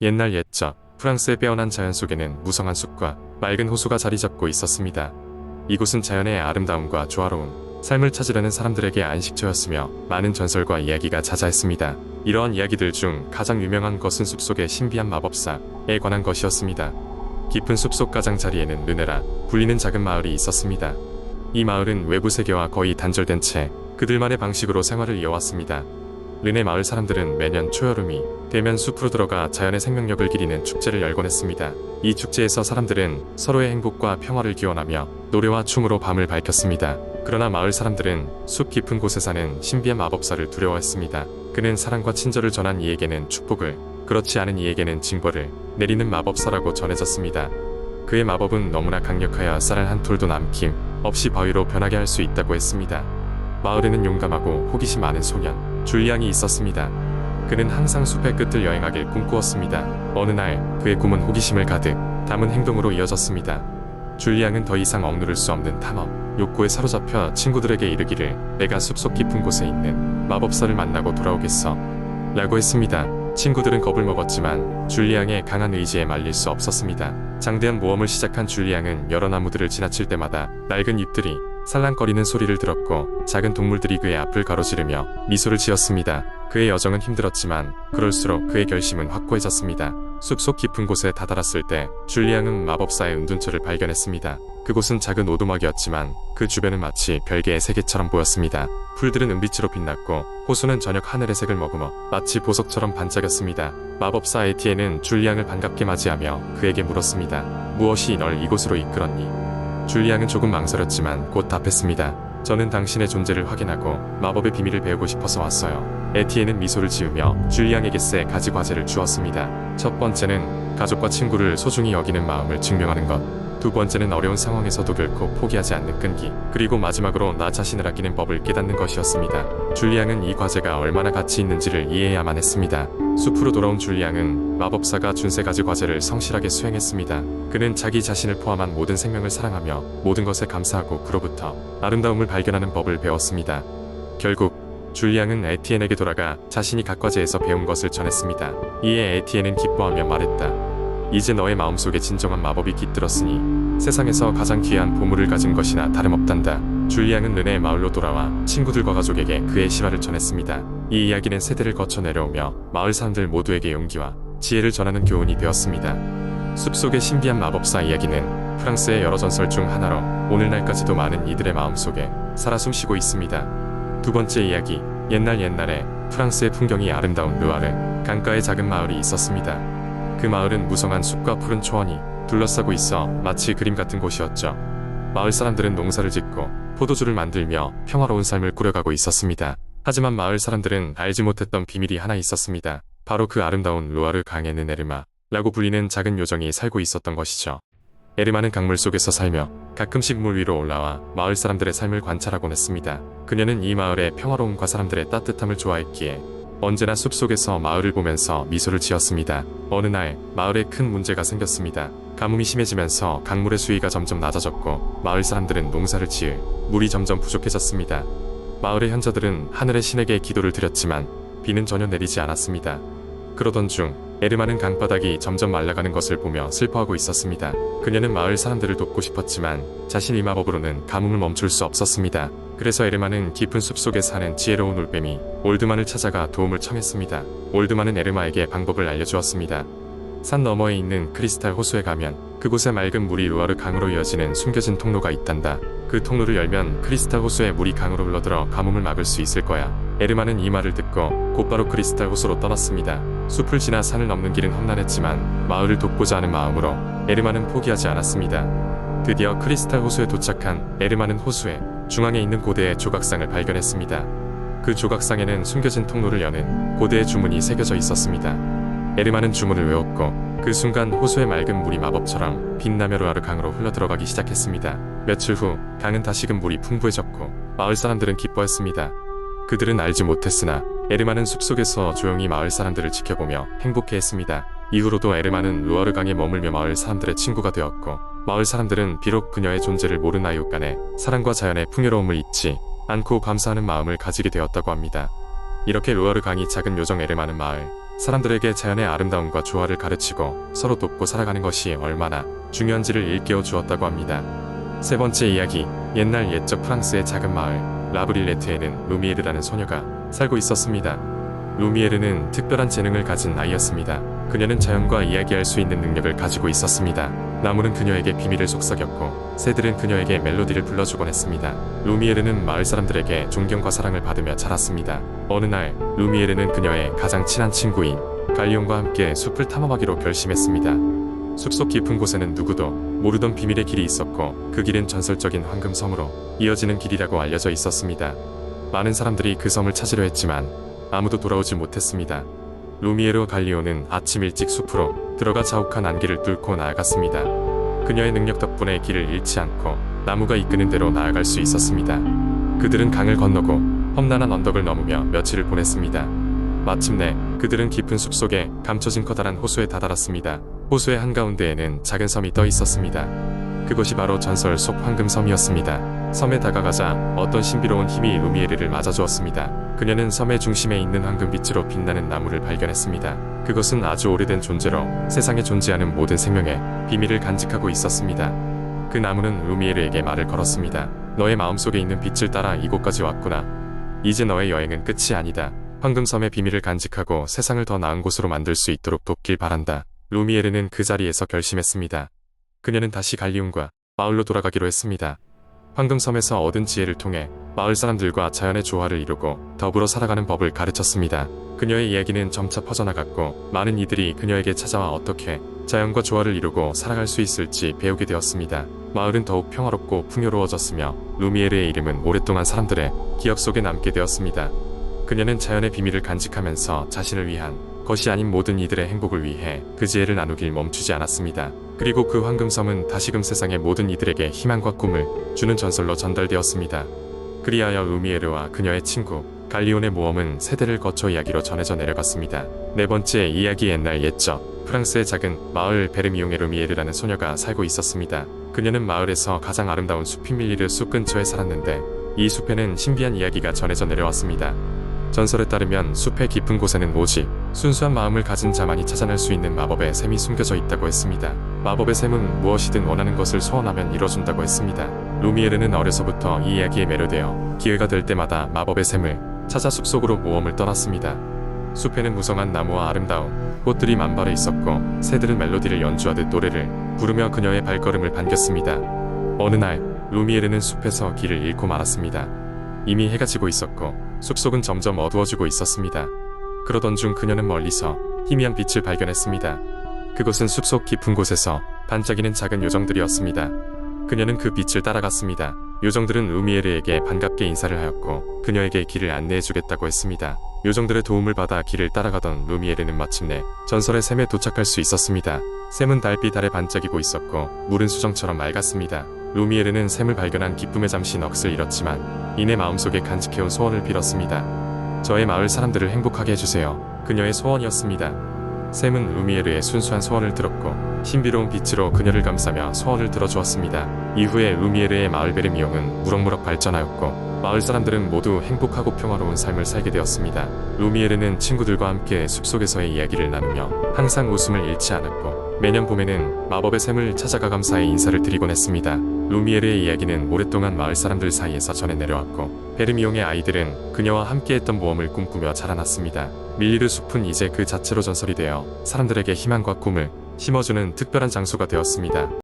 옛날 옛적 프랑스의 빼어난 자연 속에는 무성한 숲과 맑은 호수가 자리 잡고 있었습니다. 이곳은 자연의 아름다움과 조화로운 삶을 찾으려는 사람들에게 안식처였으며 많은 전설과 이야기가 자자했습니다. 이러한 이야기들 중 가장 유명한 것은 숲속의 신비한 마법사에 관한 것이었습니다. 깊은 숲속 가장자리에는 르네라 불리는 작은 마을이 있었습니다. 이 마을은 외부 세계와 거의 단절된 채 그들만의 방식으로 생활을 이어왔습니다. 르네 마을 사람들은 매년 초여름이 되면 숲으로 들어가 자연의 생명력을 기리는 축제를 열곤 했습니다. 이 축제에서 사람들은 서로의 행복과 평화를 기원하며 노래와 춤으로 밤을 밝혔습니다. 그러나 마을 사람들은 숲 깊은 곳에 사는 신비한 마법사를 두려워했습니다. 그는 사랑과 친절을 전한 이에게는 축복을, 그렇지 않은 이에게는 징벌을 내리는 마법사라고 전해졌습니다. 그의 마법은 너무나 강력하여 쌀 한 톨도 남김 없이 바위로 변하게 할 수 있다고 했습니다. 마을에는 용감하고 호기심 많은 소년 줄리앙이 있었습니다. 그는 항상 숲의 끝을 여행하길 꿈꾸었습니다. 어느 날 그의 꿈은 호기심을 가득 담은 행동으로 이어졌습니다. 줄리앙은 더 이상 억누를 수 없는 탐험 욕구에 사로잡혀 친구들에게 이르기를 내가 숲속 깊은 곳에 있는 마법사를 만나고 돌아오겠어 라고 했습니다. 친구들은 겁을 먹었지만 줄리앙의 강한 의지에 말릴 수 없었습니다. 장대한 모험을 시작한 줄리앙은 여러 나무들을 지나칠 때마다 낡은 잎들이 살랑거리는 소리를 들었고 작은 동물들이 그의 앞을 가로지르며 미소를 지었습니다. 그의 여정은 힘들었지만 그럴수록 그의 결심은 확고해졌습니다. 숲속 깊은 곳에 다다랐을 때 줄리앙은 마법사의 은둔처를 발견했습니다. 그곳은 작은 오두막이었지만 그 주변은 마치 별개의 세계처럼 보였습니다. 풀들은 은빛으로 빛났고 호수는 저녁 하늘의 색을 머금어 마치 보석처럼 반짝였습니다. 마법사 에티엔은 줄리앙을 반갑게 맞이하며 그에게 물었습니다. 무엇이 널 이곳으로 이끌었니? 줄리앙은 조금 망설였지만 곧 답했습니다. 저는 당신의 존재를 확인하고 마법의 비밀을 배우고 싶어서 왔어요. 에티엔은 미소를 지으며 줄리앙에게 새 가지 과제를 주었습니다. 첫 번째는 가족과 친구를 소중히 여기는 마음을 증명하는 것. 두 번째는 어려운 상황에서도 결코 포기하지 않는 끈기. 그리고 마지막으로 나 자신을 아끼는 법을 깨닫는 것이었습니다. 줄리앙은 이 과제가 얼마나 가치 있는지를 이해해야만 했습니다. 숲으로 돌아온 줄리앙은 마법사가 준 세 가지 과제를 성실하게 수행했습니다. 그는 자기 자신을 포함한 모든 생명을 사랑하며 모든 것에 감사하고 그로부터 아름다움을 발견하는 법을 배웠습니다. 결국 줄리앙은 에티엔에게 돌아가 자신이 각 과제에서 배운 것을 전했습니다. 이에 에티엔은 기뻐하며 말했다. 이제 너의 마음속에 진정한 마법이 깃들었으니 세상에서 가장 귀한 보물을 가진 것이나 다름없단다. 줄리앙은 르네의 마을로 돌아와 친구들과 가족에게 그의 실화를 전했습니다. 이 이야기는 세대를 거쳐 내려오며 마을 사람들 모두에게 용기와 지혜를 전하는 교훈이 되었습니다. 숲속의 신비한 마법사 이야기는 프랑스의 여러 전설 중 하나로 오늘날까지도 많은 이들의 마음속에 살아 숨쉬고 있습니다. 두 번째 이야기, 옛날에 프랑스의 풍경이 아름다운 르와르 강가에 작은 마을이 있었습니다. 그 마을은 무성한 숲과 푸른 초원이 둘러싸고 있어 마치 그림 같은 곳이었죠. 마을 사람들은 농사를 짓고 포도주를 만들며 평화로운 삶을 꾸려가고 있었습니다. 하지만 마을 사람들은 알지 못했던 비밀이 하나 있었습니다. 바로 그 아름다운 루아르 강에는 에르마라고 불리는 작은 요정이 살고 있었던 것이죠. 에르마는 강물 속에서 살며 가끔씩 물 위로 올라와 마을 사람들의 삶을 관찰하곤 했습니다. 그녀는 이 마을의 평화로움과 사람들의 따뜻함을 좋아했기에 언제나 숲속에서 마을을 보면서 미소를 지었습니다. 어느 날 마을에 큰 문제가 생겼습니다. 가뭄이 심해지면서 강물의 수위가 점점 낮아졌고 마을 사람들은 농사를 지을 물이 점점 부족해졌습니다. 마을의 현자들은 하늘의 신에게 기도를 드렸지만 비는 전혀 내리지 않았습니다. 그러던 중 에르마는 강바닥이 점점 말라가는 것을 보며 슬퍼하고 있었습니다. 그녀는 마을 사람들을 돕고 싶었지만 자신의 마법으로는 가뭄을 멈출 수 없었습니다. 그래서 에르마는 깊은 숲속에 사는 지혜로운 올빼미 올드만을 찾아가 도움을 청했습니다. 올드만은 에르마에게 방법을 알려주었습니다. 산 너머에 있는 크리스탈 호수에 가면 그곳에 맑은 물이 루아르 강으로 이어지는 숨겨진 통로가 있단다. 그 통로를 열면 크리스탈 호수에 물이 강으로 흘러들어 가뭄을 막을 수 있을 거야. 에르마는 이 말을 듣고 곧바로 크리스탈 호수로 떠났습니다. 숲을 지나 산을 넘는 길은 험난했지만 마을을 돕고자 하는 마음으로 에르마는 포기하지 않았습니다. 드디어 크리스탈 호수에 도착한 에르마는 호수의 중앙에 있는 고대의 조각상을 발견했습니다. 그 조각상에는 숨겨진 통로를 여는 고대의 주문이 새겨져 있었습니다. 에르마는 주문을 외웠고 그 순간 호수의 맑은 물이 마법처럼 빛나며 루아르 강으로 흘러들어가기 시작했습니다. 며칠 후 강은 다시금 물이 풍부해졌고 마을 사람들은 기뻐했습니다. 그들은 알지 못했으나 에르마는 숲속에서 조용히 마을 사람들을 지켜보며 행복해했습니다. 이후로도 에르마는 루아르 강에 머물며 마을 사람들의 친구가 되었고 마을 사람들은 비록 그녀의 존재를 모르나 이웃 간에 사랑과 자연의 풍요로움을 잊지 않고 감사하는 마음을 가지게 되었다고 합니다. 이렇게 루아르 강이 작은 요정 에르마는 마을 사람들에게 자연의 아름다움과 조화를 가르치고 서로 돕고 살아가는 것이 얼마나 중요한지를 일깨워 주었다고 합니다. 세 번째 이야기, 옛날 옛적 프랑스의 작은 마을 라브릴레트에는 루미에르라는 소녀가 살고 있었습니다. 루미에르는 특별한 재능을 가진 아이였습니다. 그녀는 자연과 이야기할 수 있는 능력을 가지고 있었습니다. 나무는 그녀에게 비밀을 속삭였고 새들은 그녀에게 멜로디를 불러주곤 했습니다. 루미에르는 마을 사람들에게 존경과 사랑을 받으며 자랐습니다. 어느 날 루미에르는 그녀의 가장 친한 친구인 갈리온과 함께 숲을 탐험하기로 결심했습니다. 숲속 깊은 곳에는 누구도 모르던 비밀의 길이 있었고 그 길은 전설적인 황금섬으로 이어지는 길이라고 알려져 있었습니다. 많은 사람들이 그 섬을 찾으려 했지만 아무도 돌아오지 못했습니다. 루미에르와 갈리오는 아침 일찍 숲으로 들어가 자욱한 안개를 뚫고 나아갔습니다. 그녀의 능력 덕분에 길을 잃지 않고 나무가 이끄는 대로 나아갈 수 있었습니다. 그들은 강을 건너고 험난한 언덕을 넘으며 며칠을 보냈습니다. 마침내 그들은 깊은 숲속에 감춰진 커다란 호수에 다다랐습니다. 호수의 한가운데에는 작은 섬이 떠 있었습니다. 그것이 바로 전설 속 황금섬이었습니다. 섬에 다가가자 어떤 신비로운 힘이 루미에르를 맞아주었습니다. 그녀는 섬의 중심에 있는 황금빛으로 빛나는 나무를 발견했습니다. 그것은 아주 오래된 존재로 세상에 존재하는 모든 생명의 비밀을 간직하고 있었습니다. 그 나무는 루미에르에게 말을 걸었습니다. 너의 마음속에 있는 빛을 따라 이곳까지 왔구나. 이제 너의 여행은 끝이 아니다. 황금섬의 비밀을 간직하고 세상을 더 나은 곳으로 만들 수 있도록 돕길 바란다. 루미에르는 그 자리에서 결심했습니다. 그녀는 다시 갈리온과 마을로 돌아가기로 했습니다. 황금섬에서 얻은 지혜를 통해 마을 사람들과 자연의 조화를 이루고 더불어 살아가는 법을 가르쳤습니다. 그녀의 이야기는 점차 퍼져나갔고 많은 이들이 그녀에게 찾아와 어떻게 자연과 조화를 이루고 살아갈 수 있을지 배우게 되었습니다. 마을은 더욱 평화롭고 풍요로워졌으며 루미에르의 이름은 오랫동안 사람들의 기억 속에 남게 되었습니다. 그녀는 자연의 비밀을 간직하면서 자신을 위한 것이 아닌 모든 이들의 행복을 위해 그 지혜를 나누길 멈추지 않았습니다. 그리고 그 황금섬은 다시금 세상의 모든 이들에게 희망과 꿈을 주는 전설로 전달되었습니다. 그리하여 루미에르와 그녀의 친구 갈리온의 모험은 세대를 거쳐 이야기로 전해져 내려갔습니다. 네 번째 이야기, 옛날 옛적 프랑스의 작은 마을 베르미옹에 루미에르라는 소녀가 살고 있었습니다. 그녀는 마을에서 가장 아름다운 숲이 밀리르 숲 근처에 살았는데 이 숲에는 신비한 이야기가 전해져 내려왔습니다. 전설에 따르면 숲의 깊은 곳에는 오직 순수한 마음을 가진 자만이 찾아낼 수 있는 마법의 샘이 숨겨져 있다고 했습니다. 마법의 샘은 무엇이든 원하는 것을 소원하면 이뤄준다고 했습니다. 루미에르는 어려서부터 이 이야기에 매료되어 기회가 될 때마다 마법의 샘을 찾아 숲속으로 모험을 떠났습니다. 숲에는 무성한 나무와 아름다운 꽃들이 만발해 있었고 새들은 멜로디를 연주하듯 노래를 부르며 그녀의 발걸음을 반겼습니다. 어느 날 루미에르는 숲에서 길을 잃고 말았습니다. 이미 해가 지고 있었고 숲속은 점점 어두워지고 있었습니다. 그러던 중 그녀는 멀리서 희미한 빛을 발견했습니다. 그것은 숲속 깊은 곳에서 반짝이는 작은 요정들이었습니다. 그녀는 그 빛을 따라갔습니다. 요정들은 루미에르에게 반갑게 인사를 하였고 그녀에게 길을 안내해주겠다고 했습니다. 요정들의 도움을 받아 길을 따라가던 루미에르는 마침내 전설의 샘에 도착할 수 있었습니다. 샘은 달빛 아래 반짝이고 있었고 물은 수정처럼 맑았습니다. 루미에르는 샘을 발견한 기쁨에 잠시 넋을 잃었지만 이내 마음속에 간직해온 소원을 빌었습니다. 저의 마을 사람들을 행복하게 해주세요. 그녀의 소원이었습니다. 샘은 루미에르의 순수한 소원을 들었고 신비로운 빛으로 그녀를 감싸며 소원을 들어주었습니다. 이후에 루미에르의 마을 베르미옹은 무럭무럭 발전하였고 마을 사람들은 모두 행복하고 평화로운 삶을 살게 되었습니다. 루미에르는 친구들과 함께 숲속에서의 이야기를 나누며 항상 웃음을 잃지 않았고 매년 봄에는 마법의 샘을 찾아가 감사의 인사를 드리곤 했습니다. 루미에르의 이야기는 오랫동안 마을 사람들 사이에서 전해 내려왔고 베르미옹의 아이들은 그녀와 함께했던 모험을 꿈꾸며 자라났습니다. 밀리르 숲은 이제 그 자체로 전설이 되어 사람들에게 희망과 꿈을 심어주는 특별한 장소가 되었습니다.